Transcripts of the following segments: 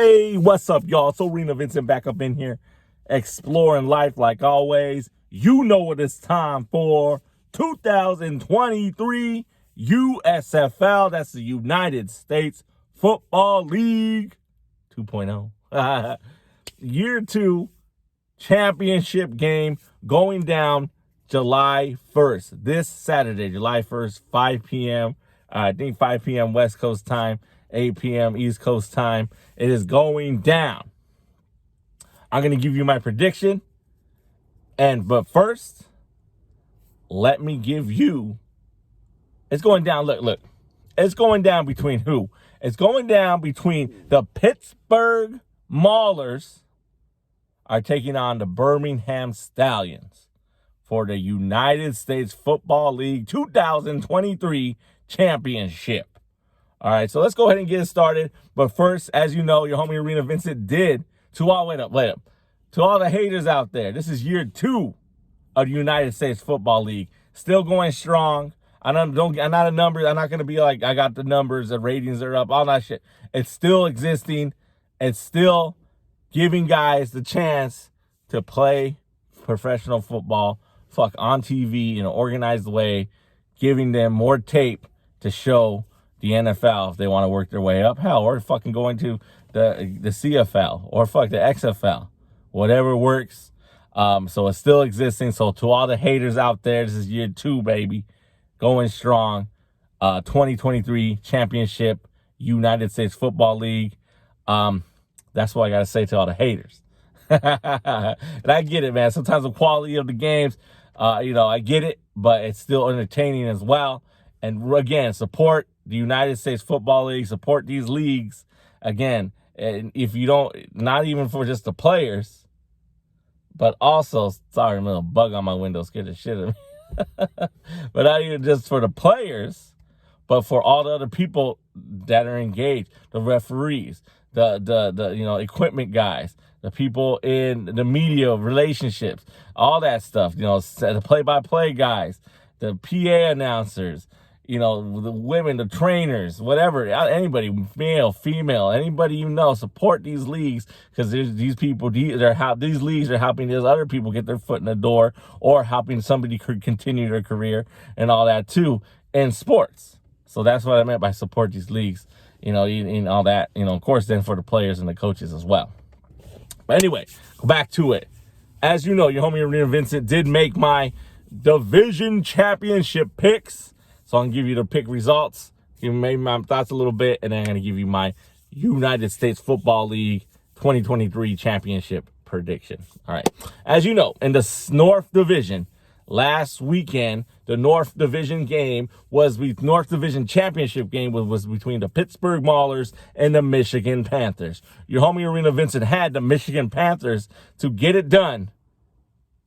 Hey, what's up, y'all? So ARENAVINCENT back up in here, exploring life like always. You know what it's time for. 2023 USFL. That's the United States Football League 2.0. Year 2 championship game going down July 1st. This Saturday, July 1st, 5 p.m. I think 5 p.m. West Coast time, 8 p.m. East Coast time. It is going down. I'm going to give you my prediction. But first, let me give you, it's going down, look. It's going down between who? It's going down between the Pittsburgh Maulers are taking on the Birmingham Stallions for the United States Football League 2023 championship. All right, so let's go ahead and get it started. But first, as you know, your homie ARENAVINCENT did, to all the haters out there, this is year 2 of the United States Football League. Still going strong. I'm not a number. I'm not going to be like, I got the numbers, the ratings are up, all that shit. It's still existing. It's still giving guys the chance to play professional football, on TV in an organized way, giving them more tape to show the NFL if they want to work their way up. Hell, or fucking going to the CFL or the XFL. Whatever works. So it's still existing. So to all the haters out there, this is year 2, baby. Going strong. 2023 championship, United States Football League. That's what I got to say to all the haters. And I get it, man. Sometimes the quality of the games, I get it, but it's still entertaining as well. And again, support the United States Football League, support these leagues. Again, and if you don't, not even for just the players, but also, sorry, a little bug on my window scared the shit of me. But not even just for the players, but for all the other people that are engaged, the referees, the equipment guys, the people in the media relationships, all that stuff, the play-by-play guys, the PA announcers, the women, the trainers, whatever, anybody, male, female, anybody support these leagues, because these leagues are helping these other people get their foot in the door, or helping somebody continue their career and all that too in sports. So that's what I meant by support these leagues, in all that, of course, then for the players and the coaches as well. But anyway, back to it. As you know, your homie ARENAVINCENT did make my division championship picks. So I'm going to give you the pick results, give you maybe my thoughts a little bit, and then I'm going to give you my United States Football League 2023 championship prediction. All right. As you know, in the North Division, last weekend, the North Division championship game was between the Pittsburgh Maulers and the Michigan Panthers. Your homie ARENAVINCENT had the Michigan Panthers to get it done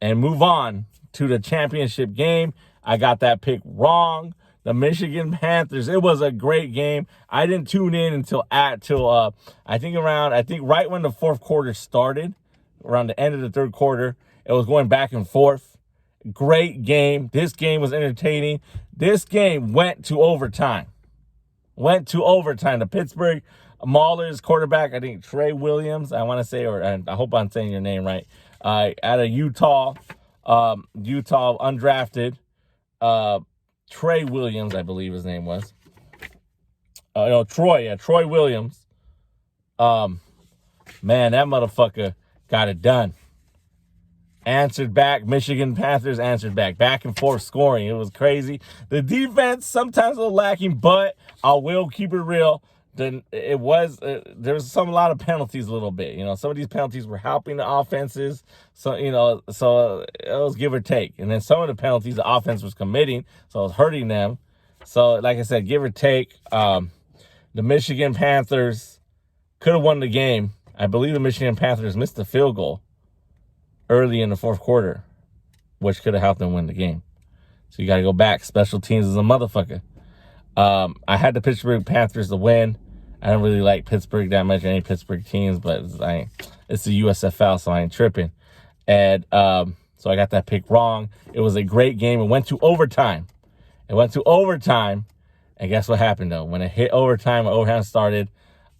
and move on to the championship game. I got that pick wrong. The Michigan Panthers, it was a great game. I didn't tune in until I think right when the fourth quarter started, around the end of the third quarter. It was going back and forth. Great game. This game was entertaining. This game went to overtime. The Pittsburgh Maulers quarterback, I think Trey Williams, I want to say, I hope I'm saying your name right, out of Utah undrafted, Trey Williams, I believe his name was. Troy Williams. Man, that motherfucker got it done. Answered back. Michigan Panthers answered back and forth scoring. It was crazy. The defense sometimes a little lacking, but I will keep it real. Then it was there was a lot of penalties a little bit. Some of these penalties were helping the offenses. So so it was give or take. And then some of the penalties the offense was committing, so it was hurting them. So like I said, give or take. The Michigan Panthers could have won the game. I believe the Michigan Panthers missed the field goal early in the fourth quarter, which could have helped them win the game. So you got to go back. Special teams is a motherfucker. I had the Pittsburgh Panthers to win. I don't really like Pittsburgh that much, any Pittsburgh teams, but it's the USFL, so I ain't tripping. And so I got that pick wrong. It was a great game. It went to overtime. And guess what happened, though? When it hit overtime started,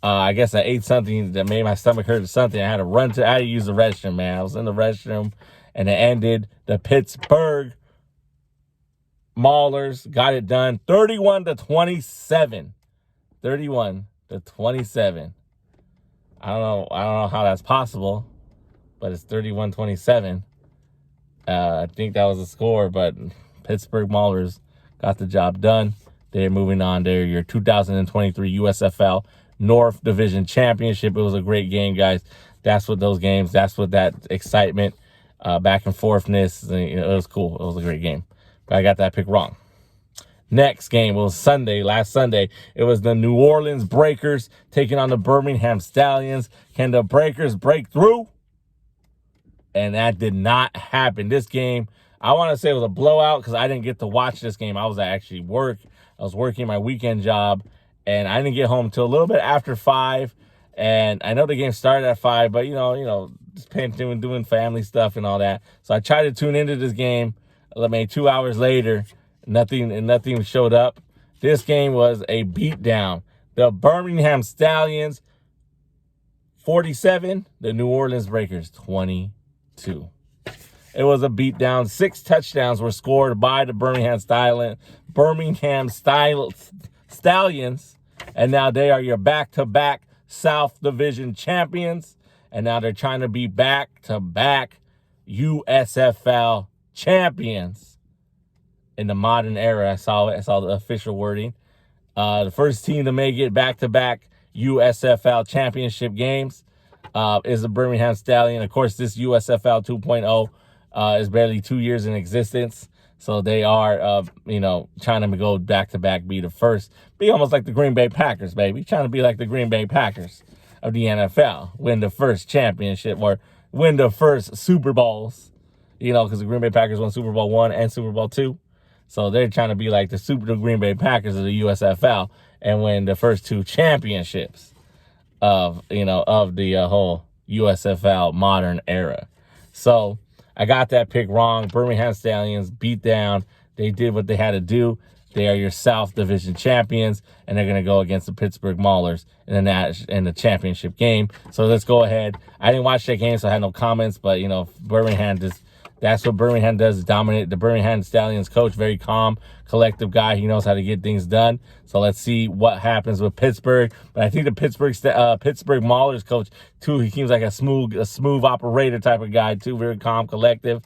I guess I ate something that made my stomach hurt or something. I had to use the restroom, man. I was in the restroom, and it ended. The Pittsburgh Maulers got it done 31-27. 31-27. I don't know how that's possible, but it's 31-27. I think that was the score, but Pittsburgh Maulers got the job done. They're moving on. They're your 2023 USFL North Division Championship. It was a great game, guys. That's what those games, that's what that excitement, back and forthness, it was cool. It was a great game. But I got that pick wrong. Next game was last Sunday. It was the New Orleans Breakers taking on the Birmingham Stallions. Can the Breakers break through? And that did not happen. This game, I want to say it was a blowout because I didn't get to watch this game. I was actually I was working my weekend job, and I didn't get home until a little bit after 5. And I know the game started at 5, but, just doing family stuff and all that. So I tried to tune into this game. Maybe 2 hours later, nothing showed up. This game was a beatdown. The Birmingham Stallions 47, the New Orleans Breakers 22. It was a beatdown. 6 touchdowns were scored by the Birmingham Stallions, and now they are your back-to-back South Division champions, and now they're trying to be back-to-back USFL champions in the modern era. I saw the official wording. The first team to make it back-to-back USFL championship games is the Birmingham Stallion. Of course, this USFL 2.0 is barely 2 years in existence. So they are, trying to go back-to-back, be the first. Be almost like the Green Bay Packers, baby. Trying to be like the Green Bay Packers of the NFL. Win the first championship or win the first Super Bowls. Because the Green Bay Packers won Super Bowl I and Super Bowl II. So they're trying to be like the Green Bay Packers of the USFL and win the first 2 championships of the whole USFL modern era. So I got that pick wrong. Birmingham Stallions beat down. They did what they had to do. They are your South Division champions, and they're going to go against the Pittsburgh Maulers in the championship game. So let's go ahead. I didn't watch that game, so I had no comments, but, Birmingham that's what Birmingham does, dominate. The Birmingham Stallions coach, very calm, collective guy. He knows how to get things done. So let's see what happens with Pittsburgh. But I think the Pittsburgh Maulers coach, too, he seems like a smooth operator type of guy, too, very calm, collective,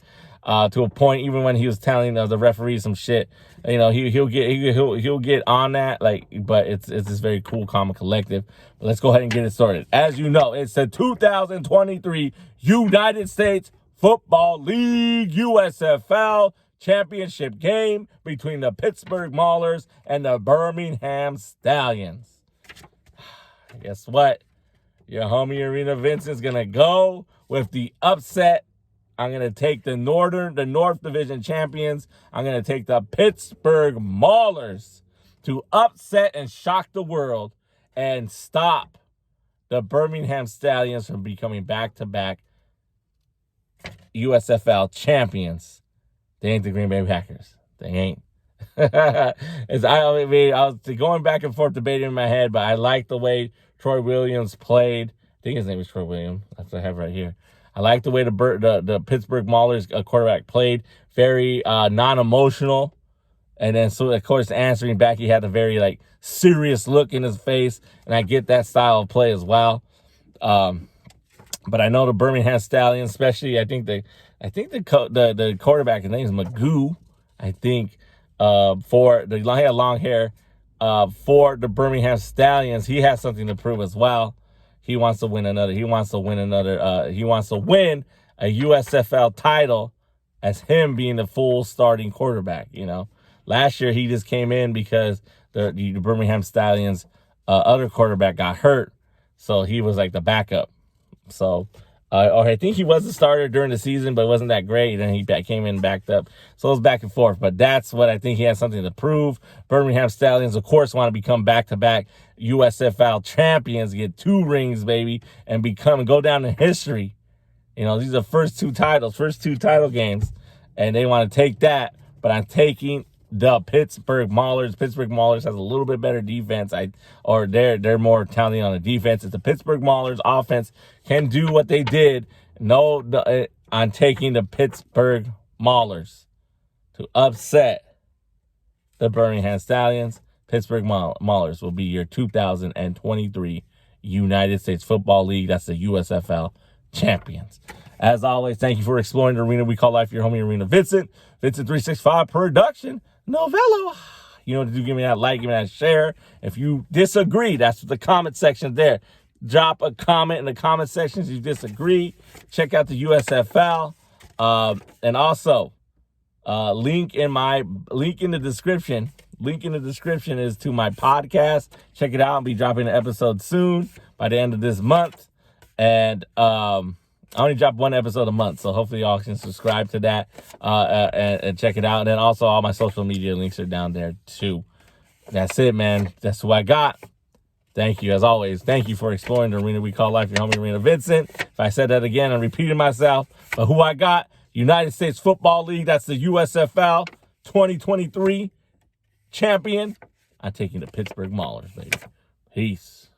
to a point, even when he was telling the referee some shit, he'll get on that, but it's this very cool, calm, and collective. But let's go ahead and get it started. As you know, it's the 2023 United States Football League USFL championship game between the Pittsburgh Maulers and the Birmingham Stallions. Guess what? Your homie ARENAVINCENT's going to go with the upset. I'm going to take the North Division champions. I'm going to take the Pittsburgh Maulers to upset and shock the world and stop the Birmingham Stallions from becoming back-to-back USFL champions. They ain't the Green Bay Packers. They ain't. I was going back and forth debating in my head, but I like the way Troy Williams played. I think his name is Troy Williams. That's what I have right here. I like the way the Pittsburgh Maulers quarterback played. Very non-emotional. And then, so of course, answering back, he had a very serious look in his face, and I get that style of play as well. But I know the Birmingham Stallions, especially, I think the quarterback, his name is Magoo. I think he had long hair. For the Birmingham Stallions, he has something to prove as well. He wants to win He wants to win a USFL title as him being the full starting quarterback. Last year he just came in because the Birmingham Stallions other quarterback got hurt, so he was like the backup. So, I think he was the starter during the season, but it wasn't that great. And he came in backed up. So it was back and forth. But that's what I think he has something to prove. Birmingham Stallions, of course, want to become back-to-back USFL champions, get 2 rings, baby, and go down in history. These are the first 2 title games. And they want to take that. But I'm taking the Pittsburgh Maulers. Pittsburgh Maulers has a little bit better defense. They're more talented on the defense. If the Pittsburgh Maulers offense can do what they did, I'm taking the Pittsburgh Maulers to upset the Birmingham Stallions. Pittsburgh Maulers will be your 2023 United States Football League. That's the USFL champions. As always, thank you for exploring the arena we call life. Your homie, Arena Vincent. Vincent 365 production. Novello. You know what to do. Give me that like. Give me that share. If you disagree, that's the comment section there. Drop a comment in the comment section if you disagree. Check out the USFL. And also, link in the description. Link in the description is to my podcast. Check it out. I'll be dropping an episode soon by the end of this month. And I only drop one episode a month, so hopefully y'all can subscribe to that and check it out. And then also all my social media links are down there too. That's it, man. That's who I got. Thank you, as always. Thank you for exploring the arena we call life. Your homie, Arena Vincent. If I said that again, I'm repeating myself. But who I got, United States Football League. That's the USFL 2023 champion. I'm taking the Pittsburgh Maulers, baby. Peace.